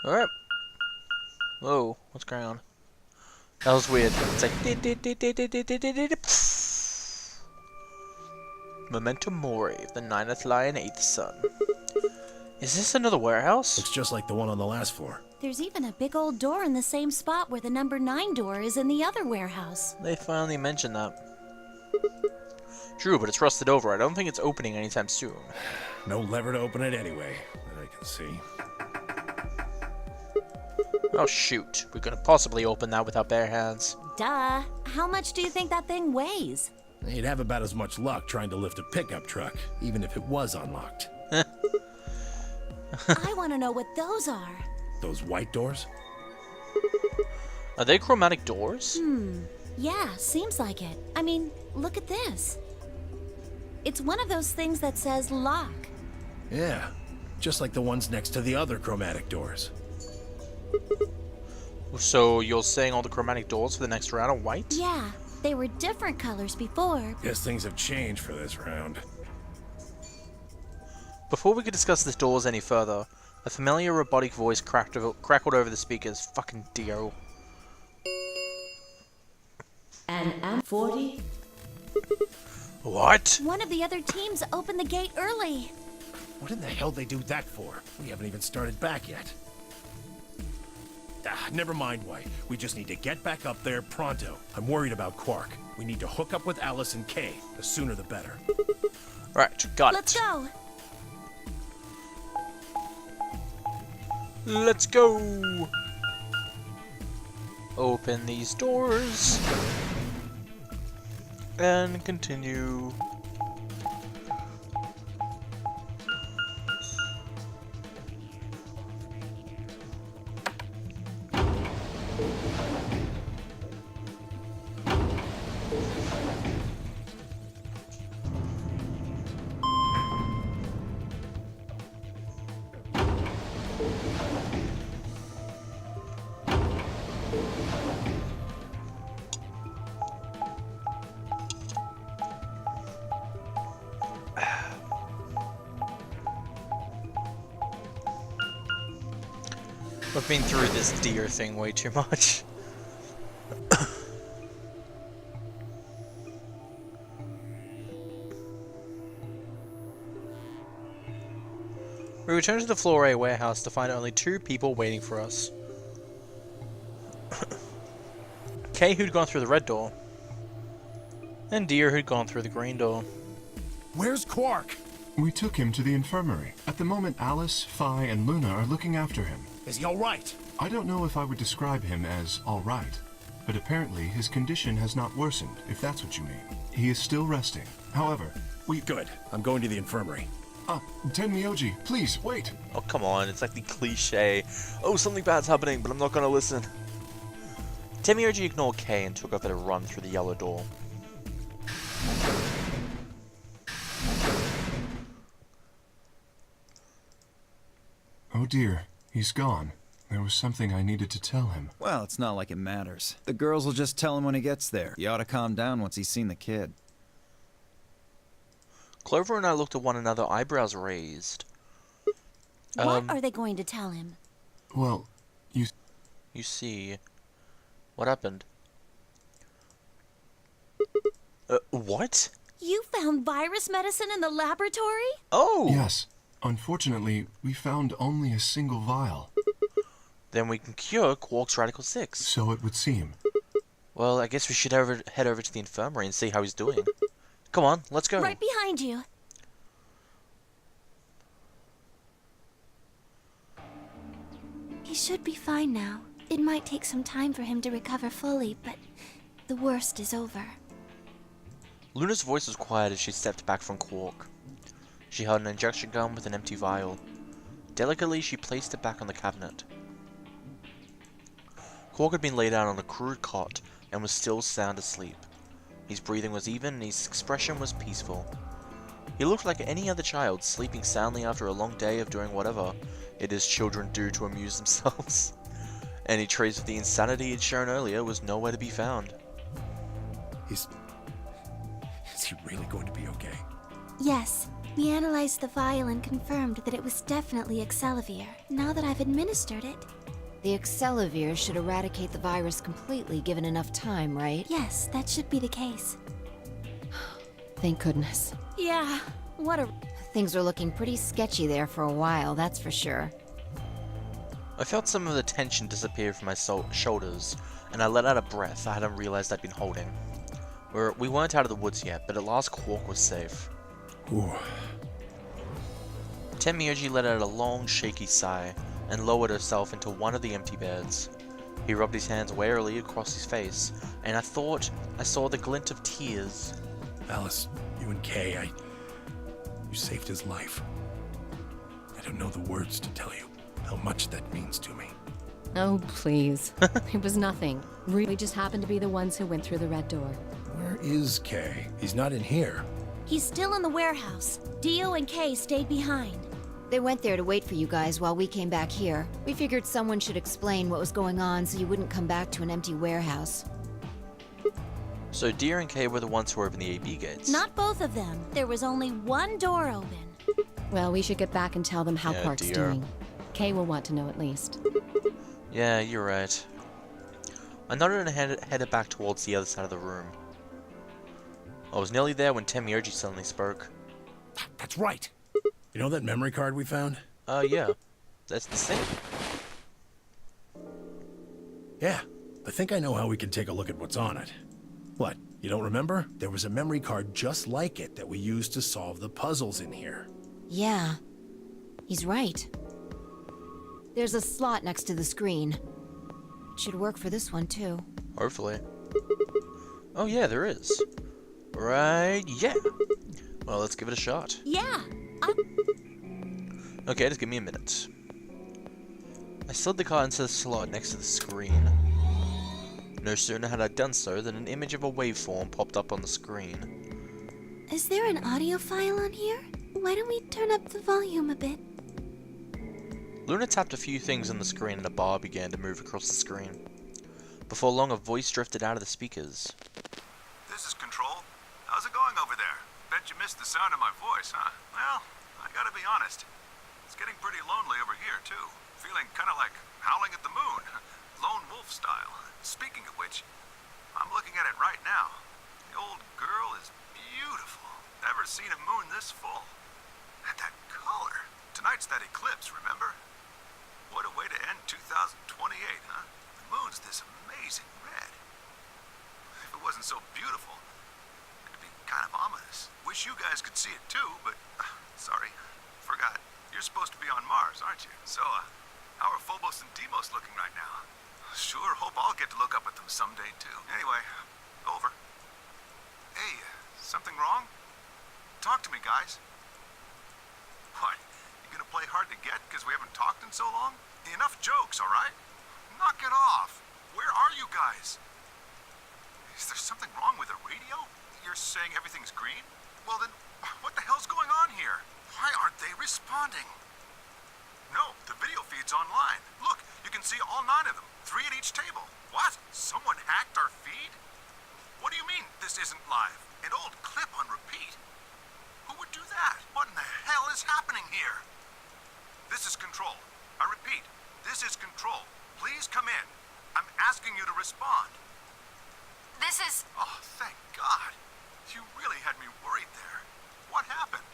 Alright. Whoa, what's going on? That was weird. It's like... Memento Mori, the 9th lion, 8th son. Is this another warehouse? Looks just like the one on the last floor. There's even a big old door in the same spot where the number 9 door is in the other warehouse. They finally mentioned that. True, but it's rusted over. I don't think it's opening anytime soon. No lever to open it anyway, that I can see. Oh shoot, we couldn't possibly open that with our bare hands. Duh. How much do you think that thing weighs? You'd have about as much luck trying to lift a pickup truck, even if it was unlocked. I want to know what those are. Those white doors? Are they chromatic doors? Yeah, seems like it. I mean, look at this. It's one of those things that says lock. Yeah, just like the ones next to the other chromatic doors. So you're saying all the chromatic doors for the next round are white? Yeah, they were different colors before. Guess things have changed for this round. Before we could discuss the doors any further, a familiar robotic voice crackled over the speakers. Fucking Dio. And M40? What? One of the other teams opened the gate early. What in the hell they do that for? We haven't even started back yet. Never mind why. We just need to get back up there pronto. I'm worried about Quark. We need to hook up with Alice and Kay. The sooner the better. Right, got Let's it. go. Let's go! Open these doors. And continue. I've been through this deer thing way too much. We return to the Floor A warehouse to find only 2 people waiting for us. Kay, who'd gone through the red door, and Deer, who'd gone through the green door. Where's Quark? We took him to the infirmary. At the moment, Alice, Phi, and Luna are looking after him. Is he alright? I don't know if I would describe him as all right, but apparently his condition has not worsened, if that's what you mean. He is still resting. However, Good. I'm going to the infirmary. Tenmyoji, please, wait! Oh, come on, it's like the cliche. Oh, something bad's happening, but I'm not gonna listen. Temioji ignored Kay and took off at a run through the yellow door. Oh dear, he's gone. There was something I needed to tell him. Well, it's not like it matters. The girls will just tell him when he gets there. He ought to calm down once he's seen the kid. Clover and I looked at one another, eyebrows raised. What are they going to tell him? Well, you see. What happened? What? You found virus medicine in the laboratory? Oh! Yes. Unfortunately, we found only a single vial. Then we can cure Quark's Radical 6. So it would seem. Well, I guess we should head over to the infirmary and see how he's doing. Come on, let's go. Right behind you. He should be fine now. It might take some time for him to recover fully, but the worst is over. Luna's voice was quiet as she stepped back from Quark. She held an injection gun with an empty vial. Delicately, she placed it back on the cabinet. Quark had been laid out on a crude cot and was still sound asleep. His breathing was even and his expression was peaceful. He looked like any other child sleeping soundly after a long day of doing whatever it is children do to amuse themselves. Any trace of the insanity he'd shown earlier was nowhere to be found. Is he really going to be okay? Yes, We analyzed the vial and confirmed that it was definitely Excelivir. Now that I've administered it... The Excelivir should eradicate the virus completely given enough time, right? Yes, that should be the case. Thank goodness. Yeah, what a... Things are looking pretty sketchy there for a while, that's for sure. I felt some of the tension disappear from my shoulders, and I let out a breath I hadn't realized I'd been holding. We weren't out of the woods yet, but at last Quark was safe. Ooh. Tenmyoji let out a long, shaky sigh, and lowered herself into one of the empty beds. He rubbed his hands warily across his face, and I thought I saw the glint of tears. Alice, you and Kay, you saved his life. I don't know the words to tell you how much that means to me. Oh, please. It was nothing. We just happened to be the ones who went through the red door. Where is Kay? He's not in here. He's still in the warehouse. Dio and Kay stayed behind. They went there to wait for you guys while we came back here. We figured someone should explain what was going on so you wouldn't come back to an empty warehouse. So Deer and Kay were the ones who opened the AB gates. Not both of them. There was only one door open. Well, we should get back and tell them how Yeah, Quark's dear. doing. Kay will want to know at least. Yeah, you're right. I nodded and headed back towards the other side of the room. I was nearly there when Tenmyoji suddenly spoke. That's right. You know that memory card we found? Yeah. That's the same. Yeah. I think I know how we can take a look at what's on it. What? You don't remember? There was a memory card just like it that we used to solve the puzzles in here. Yeah. He's right. There's a slot next to the screen. It should work for this one, too. Hopefully. Oh yeah, there is. Right, yeah. Well, let's give it a shot. Yeah. Okay, just give me a minute. I slid the card into the slot next to the screen. No sooner had I done so than an image of a waveform popped up on the screen. Is there an audio file on here? Why don't we turn up the volume a bit? Luna tapped a few things on the screen and a bar began to move across the screen. Before long, a voice drifted out of the speakers. This is Control. How's it going over there? Bet you missed the sound of my voice, huh? Well, I gotta be honest. It's getting pretty lonely over here, too. Feeling kinda like howling at the moon. Lone wolf style. Speaking of which, I'm looking at it right now. The old girl is beautiful. Never seen a moon this full. And that color. Tonight's that eclipse, remember? What a way to end 2028, huh? The moon's this amazing red. If it wasn't so beautiful, it'd be kind of ominous. Wish you guys could see it too, but sorry, forgot. You're supposed to be on Mars, aren't you? So, how are Phobos and Deimos looking right now? Sure, hope I'll get to look up at them someday too. Anyway, over. Hey, something wrong? Talk to me, guys. What? You gonna play hard to get because we haven't talked in so long? Enough jokes, all right? Knock it off. Where are you guys? Is there something wrong with the radio? You're saying everything's green? Well then, what the hell's going on here? Why aren't they responding? No, the video feed's online. Look, you can see all 9 of them. 3 at each table. What? Someone hacked our feed? What do you mean this isn't live? An old clip on repeat? Who would do that? What in the hell is happening here? This is Control. I repeat, this is Control. Please come in. I'm asking you to respond. This is... Oh, thank God. You really had me worried there. What happened?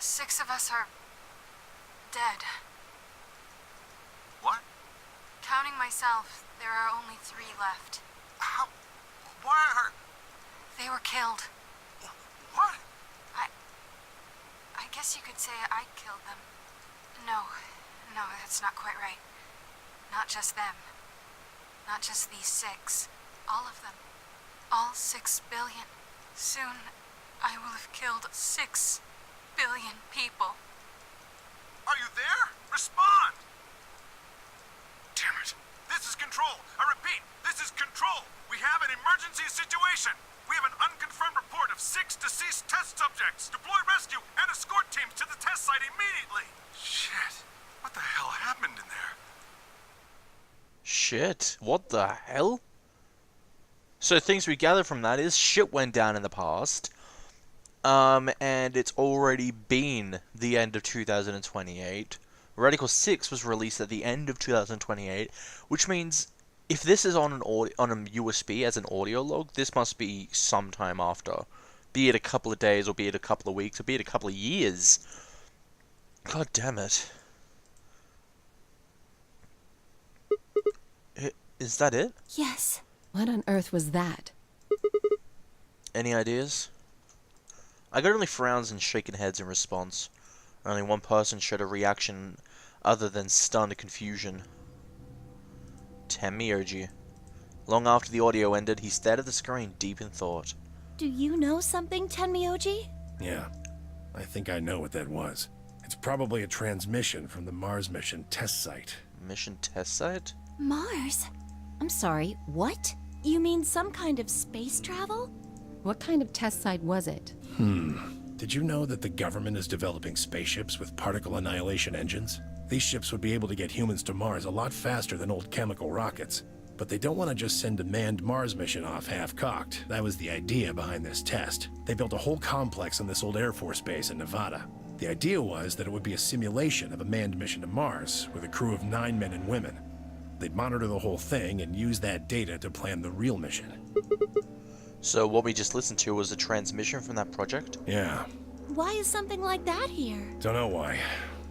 6 of us are... dead. What? Counting myself, there are only 3 left. How? Why are... They were killed. What? I guess you could say I killed them. No, that's not quite right. Not just them. Not just these 6. All of them. All 6 billion. Soon, I will have killed 6 billion people. Are you there? Respond! Damn it. This is Control. I repeat, this is Control. We have an emergency situation. We have an unconfirmed report of 6 deceased test subjects. Deploy rescue and escort teams to the test site immediately. Shit. What the hell happened in there? Shit, what the hell? So things we gather from that is shit went down in the past. And it's already been the end of 2028. Radical 6 was released at the end of 2028, which means if this is on on a USB as an audio log, this must be sometime after. Be it a couple of days, or be it a couple of weeks, or be it a couple of years. God damn it. Is that it? Yes. What on earth was that? Any ideas? I got only frowns and shaken heads in response. Only one person showed a reaction other than stunned confusion. Temioji. Long after the audio ended, he stared at the screen, deep in thought. Do you know something, Tenmyoji? Yeah, I think I know what that was. It's probably a transmission from the Mars mission test site. Mission test site? Mars? I'm sorry, what? You mean some kind of space travel? What kind of test site was it? Did you know that the government is developing spaceships with particle annihilation engines? These ships would be able to get humans to Mars a lot faster than old chemical rockets. But they don't want to just send a manned Mars mission off half-cocked. That was the idea behind this test. They built a whole complex on this old Air Force base in Nevada. The idea was that it would be a simulation of a manned mission to Mars with a crew of 9 men and women. They'd monitor the whole thing and use that data to plan the real mission. So what we just listened to was a transmission from that project? Yeah. Why is something like that here? Don't know why.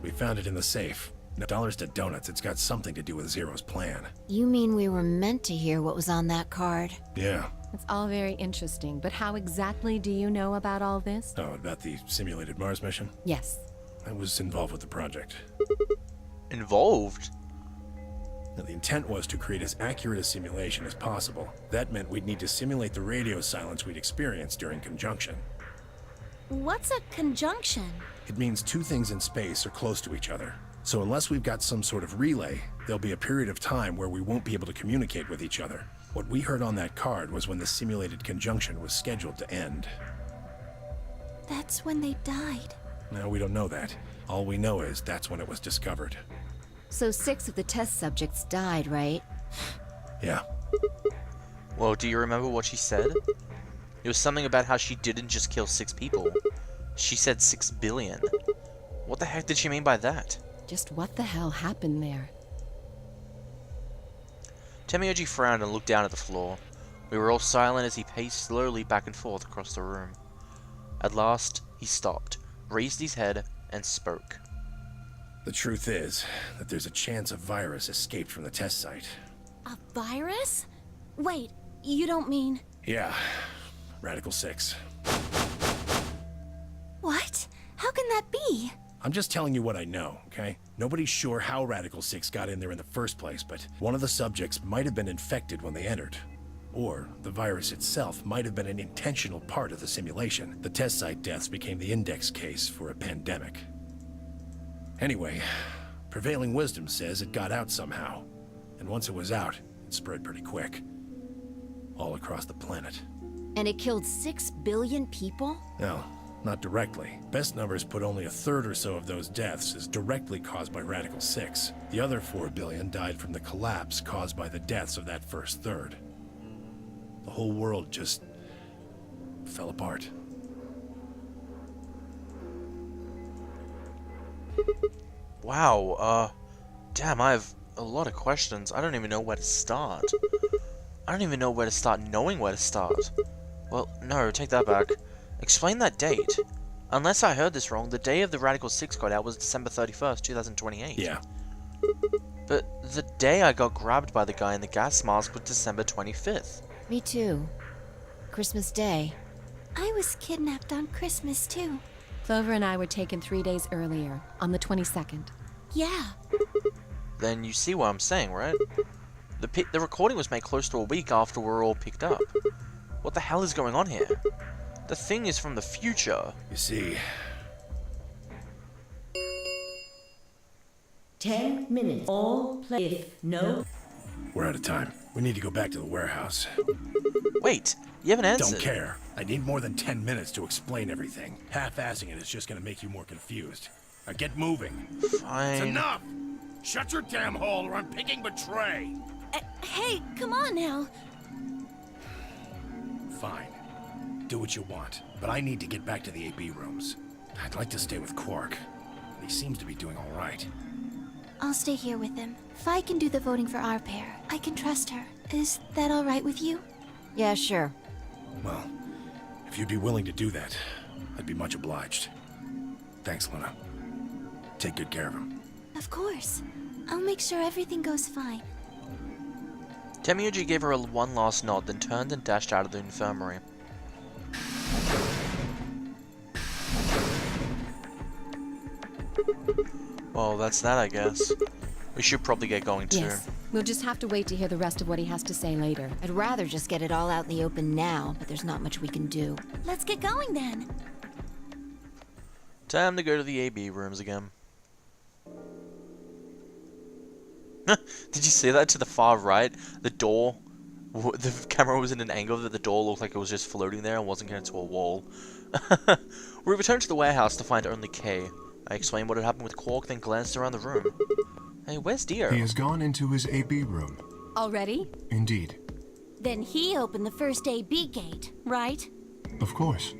We found it in the safe. Dollars to donuts, it's got something to do with Zero's plan. You mean we were meant to hear what was on that card? Yeah. It's all very interesting, but how exactly do you know about all this? Oh, about the simulated Mars mission? Yes. I was involved with the project. Involved? Now, the intent was to create as accurate a simulation as possible. That meant we'd need to simulate the radio silence we'd experience during conjunction. What's a conjunction? It means two things in space are close to each other. So unless we've got some sort of relay, there'll be a period of time where we won't be able to communicate with each other. What we heard on that card was when the simulated conjunction was scheduled to end. That's when they died. Now, we don't know that. All we know is that's when it was discovered. So 6 of the test subjects died, right? Yeah. Well, do you remember what she said? It was something about how she didn't just kill 6 people. She said 6 billion. What the heck did she mean by that? Just what the hell happened there? Temioji frowned and looked down at the floor. We were all silent as he paced slowly back and forth across the room. At last, he stopped, raised his head, and spoke. The truth is that there's a chance a virus escaped from the test site. A virus? Wait, you don't mean... Yeah. Radical 6. What? How can that be? I'm just telling you what I know, okay? Nobody's sure how Radical 6 got in there in the first place, but one of the subjects might have been infected when they entered. Or the virus itself might have been an intentional part of the simulation. The test site deaths became the index case for a pandemic. Anyway, prevailing wisdom says it got out somehow. And once it was out, it spread pretty quick. All across the planet. And it killed 6 billion people? No, not directly. Best numbers put only a third or so of those deaths as directly caused by Radical 6. The other 4 billion died from the collapse caused by the deaths of that first third. The whole world just fell apart. Wow, damn, I have a lot of questions. I don't even know where to start. I don't even know where to start knowing where to start. Well, no, take that back. Explain that date. Unless I heard this wrong, the day of the Radical 6 got out was December 31st, 2028. Yeah. But the day I got grabbed by the guy in the gas mask was December 25th. Me too. Christmas Day. I was kidnapped on Christmas, too. Clover and I were taken 3 days earlier, on the 22nd. Yeah. Then you see what I'm saying, right? The recording was made close to a week after we were all picked up. What the hell is going on here? The thing is from the future. You see, 10 minutes. All play. If no. we're out of time. We need to go back to the warehouse. Wait, you haven't answered. Don't care. I need more than 10 minutes to explain everything. Half-assing it is just gonna make you more confused. Now get moving. Fine. It's enough! Shut your damn hole or I'm picking betray! Hey, come on now. Fine. Do what you want, but I need to get back to the AB rooms. I'd like to stay with Quark. He seems to be doing all right. I'll stay here with him. Fi can do the voting for our pair. I can trust her. Is that all right with you? Yeah, sure. Well, if you'd be willing to do that, I'd be much obliged. Thanks, Luna. Take good care of him. Of course. I'll make sure everything goes fine. Temiyoji gave her one last nod, then turned and dashed out of the infirmary. Well, that's that, I guess. We should probably get going too. Yes. We'll just have to wait to hear the rest of what he has to say later. I'd rather just get it all out in the open now, but there's not much we can do. Let's get going then. Time to go to the AB rooms again. Did you see that to the far right? The door, the camera was in an angle that the door looked like it was just floating there and wasn't going to a wall. We returned to the warehouse to find only Kay. I explained what had happened with Quark, then glanced around the room. Hey, where's Dio? He has gone into his AB room. Already? Indeed. Then he opened the first AB gate, right? Of course.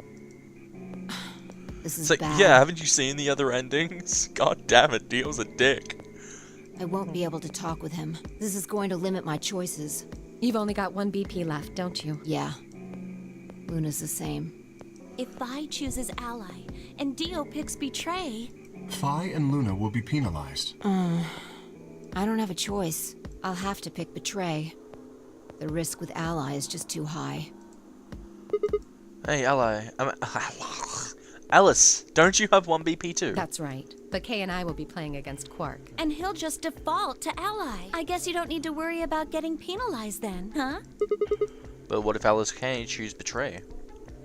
This is It's like, bad. yeah, haven't you seen the other endings? God damn it, Dio's a dick. I won't be able to talk with him. This is going to limit my choices. You've only got one BP left, don't you? Yeah. Luna's the same. If Vi chooses ally and Dio picks betray... Phi and Luna will be penalized. I don't have a choice. I'll have to pick betray. The risk with ally is just too high. Hey, Ally. Ellis, don't you have one BP too? That's right. But Kay and I will be playing against Quark. And he'll just default to ally. I guess you don't need to worry about getting penalized then, huh? But what if Ellis can choose betray?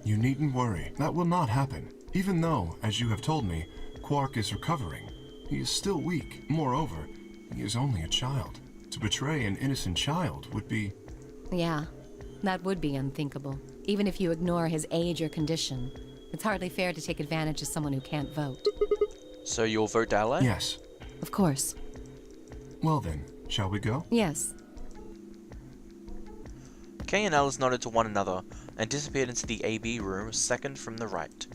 You needn't worry. That will not happen. Even though, as you have told me, Quark is recovering. He is still weak. Moreover, he is only a child. To betray an innocent child would be... Yeah, that would be unthinkable. Even if you ignore his age or condition. It's hardly fair to take advantage of someone who can't vote. So you'll vote Ally? Yes. Of course. Well then, shall we go? Yes. Kay and Ellis nodded to one another and disappeared into the AB room, second from the right.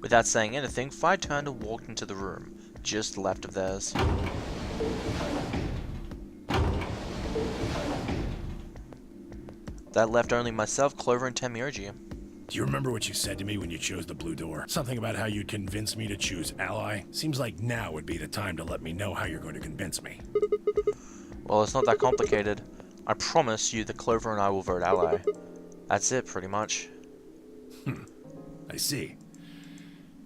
Without saying anything, Phi turned and walked into the room, just left of theirs. That left only myself, Clover, and Temiyoji. Do you remember what you said to me when you chose the blue door? Something about how you'd convince me to choose ally? Seems like now would be the time to let me know how you're going to convince me. Well, it's not that complicated. I promise you that Clover and I will vote Ally. That's it, pretty much. I see.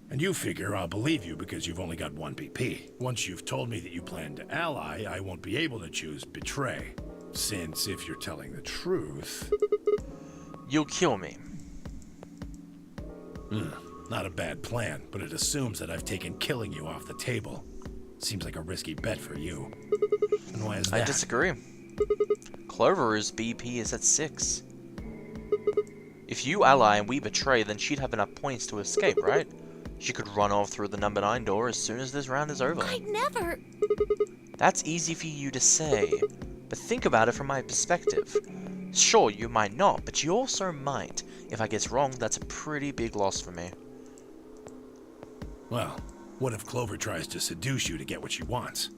And you figure I'll believe you because you've only got one BP. Once you've told me that you plan to ally, I won't be able to choose betray. Since if you're telling the truth... You'll kill me. Not a bad plan, but it assumes that I've taken killing you off the table. Seems like a risky bet for you. And why is that? I disagree. Clover's BP is at 6. If you ally and we betray, then she'd have enough points to escape, right? She could run off through the number 9 door as soon as this round is over. I'd never... That's easy for you to say, but think about it from my perspective. Sure, you might not, but you also might. If I guess wrong, that's a pretty big loss for me. Well, what if Clover tries to seduce you to get what she wants?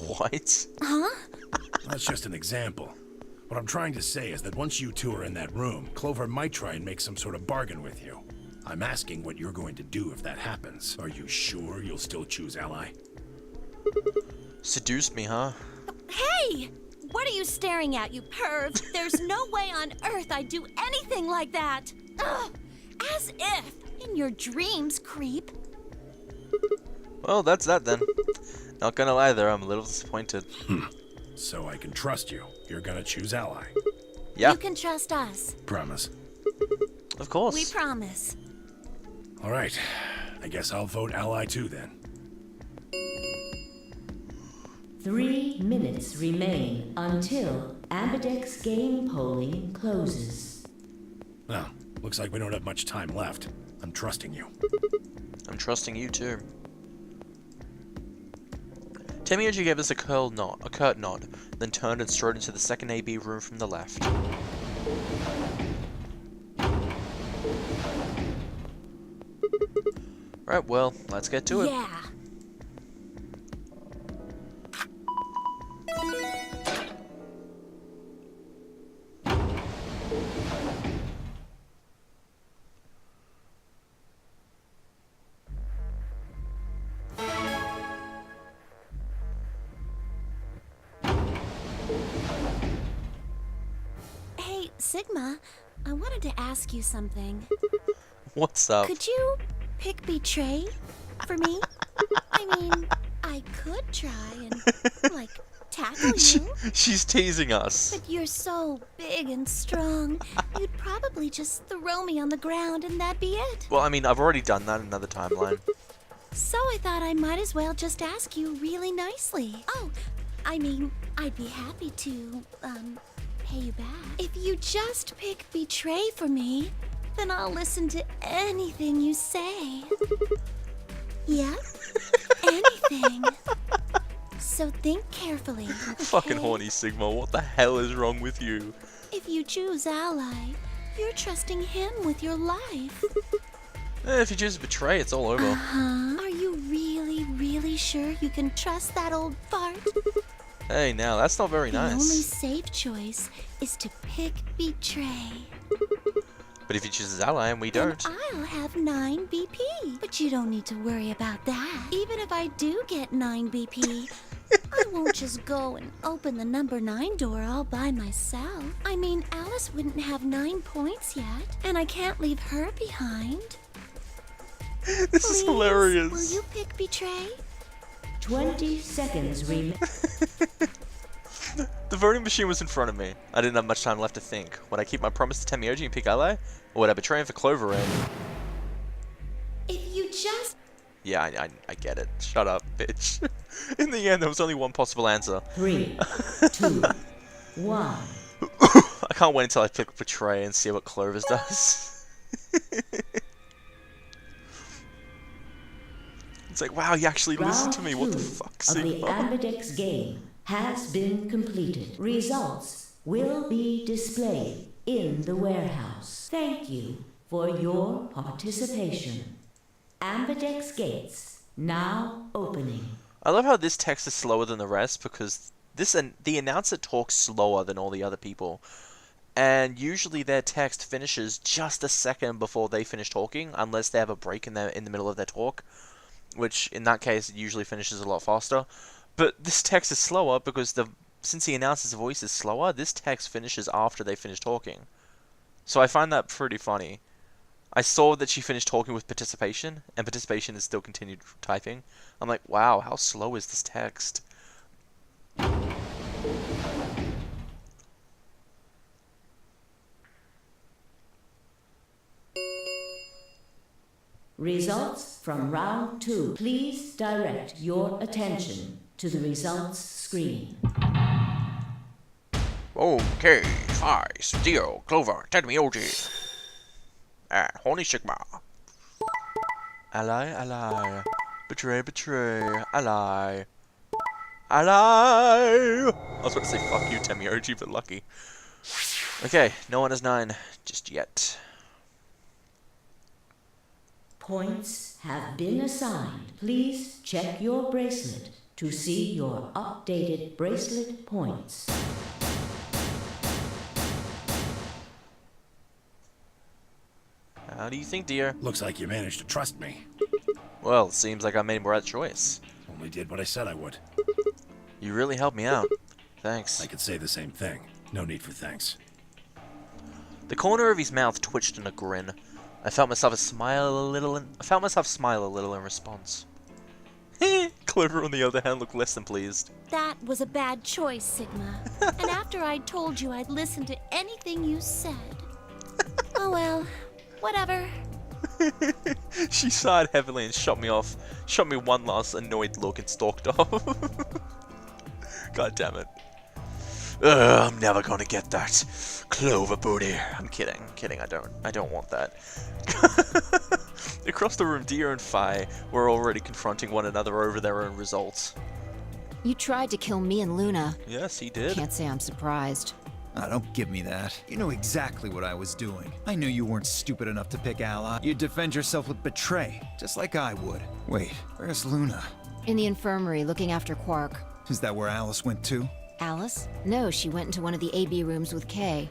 What? Huh? That's just an example. What I'm trying to say is that once you two are in that room, Clover might try and make some sort of bargain with you. I'm asking what you're going to do if that happens. Are you sure you'll still choose ally? Seduced me, huh? Hey! What are you staring at, you perv? There's no way on earth I'd do anything like that! Ugh! As if! In your dreams, creep! Well, that's that then. Not gonna lie there, I'm a little disappointed. So I can trust you. You're gonna choose ally. Yeah, You can trust us. Promise. of course. We promise. All right. I guess I'll vote ally too then. 3 minutes remain until Ambidex game polling closes. Well, looks like we don't have much time left. I'm trusting you. I'm trusting you too. Temioji gave us a curt nod, then turned and strode into the second AB room from the left. Right, well, let's get to it. Yeah. Hey, Sigma, I wanted to ask you something. What's up? Could you pick Betray for me? I mean, I could try and, like, tackle you. She's teasing us. But you're so big and strong, you'd probably just throw me on the ground and that'd be it. Well, I mean, I've already done that in another timeline. So I thought I might as well just ask you really nicely. Oh, I mean, I'd be happy to, pay you back. If you just pick Betray for me, then I'll listen to anything you say. Yeah? Anything. So think carefully. Okay? Fucking horny Sigma, what the hell is wrong with you? If you choose Ally, you're trusting him with your life. If you choose Betray, it's all over. Uh-huh. Are you really, really sure you can trust that old fart? Hey, now, that's not very The only nice. safe choice is to pick Betray. But if he chooses Ally and we don't... Then I'll have 9 BP. But you don't need to worry about that. Even if I do get 9 BP, I won't just go and open the number 9 door all by myself. I mean, Alice wouldn't have 9 points yet, and I can't leave her behind. This is hilarious. Will you pick Betray? 20 seconds remain. The voting machine was in front of me. I didn't have much time left to think. Would I keep my promise to Temioji and pick Ally? Or would I betray him for Clover in? If you just... Yeah, I get it. Shut up, bitch. In the end, there was only one possible answer. 3, 2, 1. I can't wait until I pick Betray and see what Clover's does. It's like, wow, you actually listened to me. What the fuck, of the Sigma? Ambidex game has been completed. Results will be displayed in the warehouse. Thank you for your participation. Ambidex gates now opening. I love how this text is slower than the rest because the announcer talks slower than all the other people. And usually their text finishes just a second before they finish talking, unless they have a break in the middle of their talk, which in that case it usually finishes a lot faster. But this text is slower because since the announcer's voice is slower, this text finishes after they finish talking. So I find that pretty funny. I saw that she finished talking with participation, and participation is still continued typing. I'm like, wow, how slow is this text? Results from round 2. Please direct your attention to the results screen. Okay, 5, 0, Clover, Temioji. And Horny Sigma. Ally. Betray. Ally. I was about to say fuck you, Temioji, but lucky. Okay, no one has 9 just yet. Points have been assigned. Please check your bracelet to see your updated bracelet points. How do you think, dear? Looks like you managed to trust me. Well, it seems like I made the right choice. Only did what I said I would. You really helped me out. Thanks. I could say the same thing. No need for thanks. The corner of his mouth twitched in a grin. I felt myself smile a little in response. Clever, on the other hand, looked less than pleased. That was a bad choice, Sigma. And after I told you I'd listen to anything you said. Oh well, whatever. She sighed heavily and shot me one last annoyed look and stalked off. God damn it. I'm never gonna get that Clover booty. I'm kidding, I don't want that. Across the room, Dia and Fi were already confronting one another over their own results. You tried to kill me and Luna. Yes, he did. Can't say I'm surprised. Ah, don't give me that. You knew exactly what I was doing. I knew you weren't stupid enough to pick Ally. You'd defend yourself with betray, just like I would. Wait, where's Luna? In the infirmary, looking after Quark. Is that where Alice went too? Alice? No, she went into one of the AB rooms with Kay.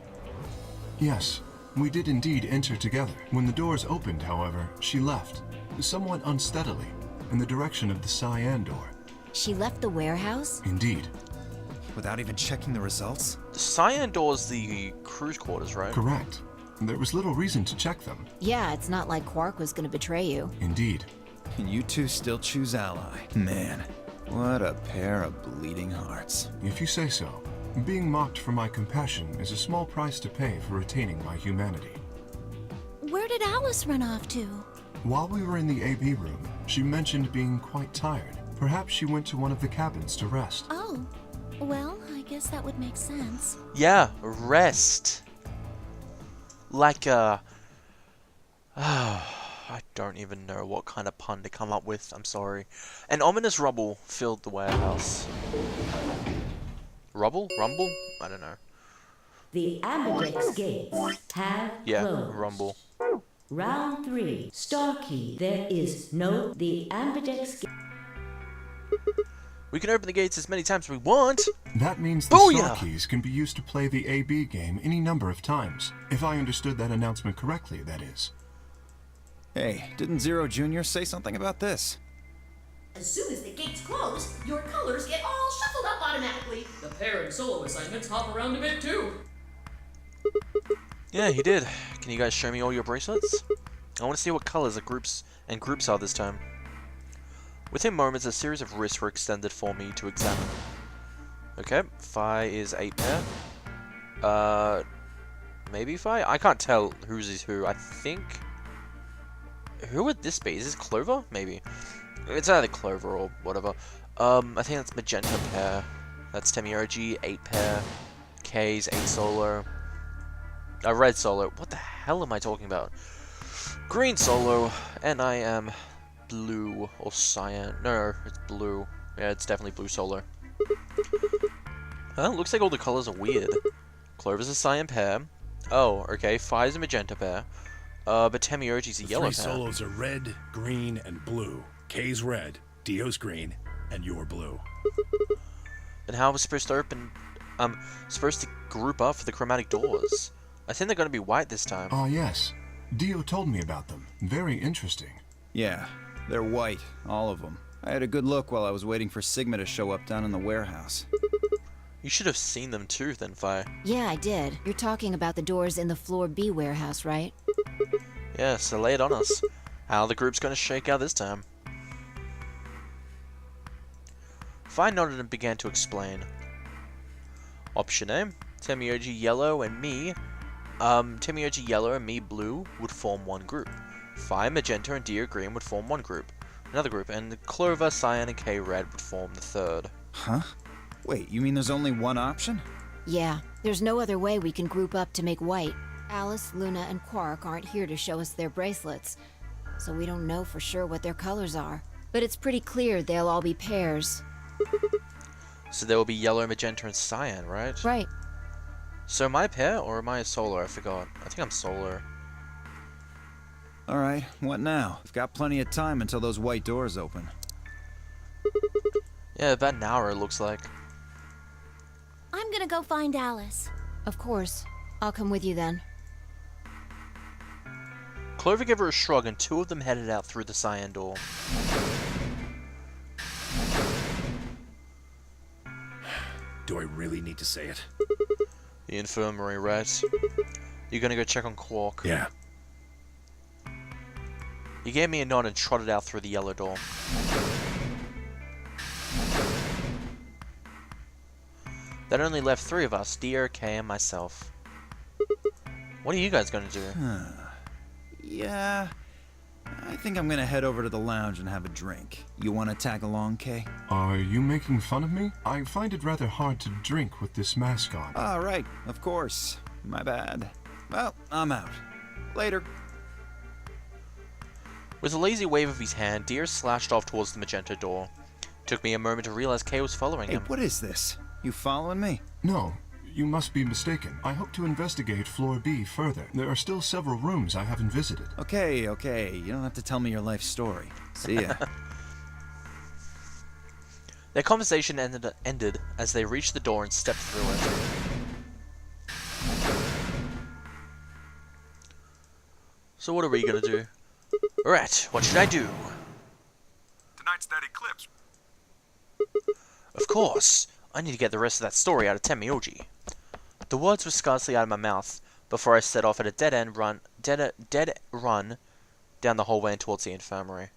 Yes, we did indeed enter together. When the doors opened, however, she left, somewhat unsteadily, in the direction of the cyan door. She left the warehouse? Indeed. Without even checking the results? The cyan door's the crew's quarters, right? Correct. There was little reason to check them. Yeah, it's not like Quark was gonna betray you. Indeed. And you two still choose Ally. Man, what a pair of bleeding hearts. If you say so. Being mocked for my compassion is a small price to pay for retaining my humanity. Where did Alice run off to? While we were in the AB room, she mentioned being quite tired. Perhaps she went to one of the cabins to rest. Oh, well, I guess that would make sense. Yeah, rest. Like I don't even know what kind of pun to come up with, I'm sorry. An ominous rubble filled the warehouse. Rubble? Rumble? I don't know. The ambidex gates have closed. Rumble. Round 3. Star key. There is no... The ambidex... We can open the gates as many times as we want! That means the Booyah! star keys can be used to play the AB game any number of times. If I understood that announcement correctly, that is. Hey, didn't Zero Jr. say something about this? As soon as the gates close, your colors get all shuffled up automatically. The pair and solo assignments hop around a bit too. Yeah, he did. Can you guys show me all your bracelets? I want to see what colors the groups are this time. Within moments, a series of wrists were extended for me to examine. Okay, Phi is 8 pair. Maybe Phi? I can't tell whose is who. I think... Who would this be? Is this Clover? Maybe. It's either Clover or whatever. I think that's Magenta pair. That's Temioji, 8 pair. K's 8 solo. Red solo. What the hell am I talking about? Green solo. And I am blue or cyan. No, it's blue. Yeah, it's definitely blue solo. Looks like all the colors are weird. Clover's a cyan pair. Oh, okay. Phi's a magenta pair. But Temioji's a yellow pair. Three solos are red, green, and blue. K's red, Dio's green, and you're blue. And how are we supposed to supposed to group up for the chromatic doors? I think they're going to be white this time. Ah, yes. Dio told me about them. Very interesting. Yeah, they're white, all of them. I had a good look while I was waiting for Sigma to show up down in the warehouse. You should have seen them too, then, Phi. Yeah, I did. You're talking about the doors in the Floor B warehouse, right? Yeah, so lay it on us. How the group's going to shake out this time? Phi nodded and began to explain. Option A, Temioji yellow and me. Temioji yellow and me blue would form one group. Phi magenta and Dio green would form one group. Another group, and Clover, cyan, and K red would form the third. Huh? Wait, you mean there's only one option? Yeah, there's no other way we can group up to make white. Alice, Luna, and Quark aren't here to show us their bracelets, so we don't know for sure what their colors are. But it's pretty clear they'll all be pairs. So there will be yellow, magenta, and cyan, right? Right. So am I a pair, or am I a solar? I forgot. I think I'm solar. Alright, what now? We've got plenty of time until those white doors open. Yeah, about an hour it looks like. I'm gonna go find Alice. Of course. I'll come with you then. Clover gave her a shrug and two of them headed out through the cyan door. Do I really need to say it? The infirmary, right? You gonna go check on Quark? Yeah. He gave me a nod and trotted out through the yellow door. That only left 3 of us, Dio, K, and myself. What are you guys gonna do? Yeah, I think I'm gonna head over to the lounge and have a drink. You wanna tag along, Kay? Are you making fun of me? I find it rather hard to drink with this mask on. Ah, right, of course. My bad. Well, I'm out. Later. With a lazy wave of his hand, Deer slashed off towards the magenta door. Took me a moment to realize Kay was following Hey, him. what is this? You following me? No, you must be mistaken. I hope to investigate Floor B further. There are still several rooms I haven't visited. Okay, okay. You don't have to tell me your life story. See ya. Their conversation ended as they reached the door and stepped through it. So what are we gonna do? Alright, what should I do? Tonight's that eclipse. Of course, I need to get the rest of that story out of Temioji. The words were scarcely out of my mouth before I set off at a dead run down the hallway and towards the infirmary.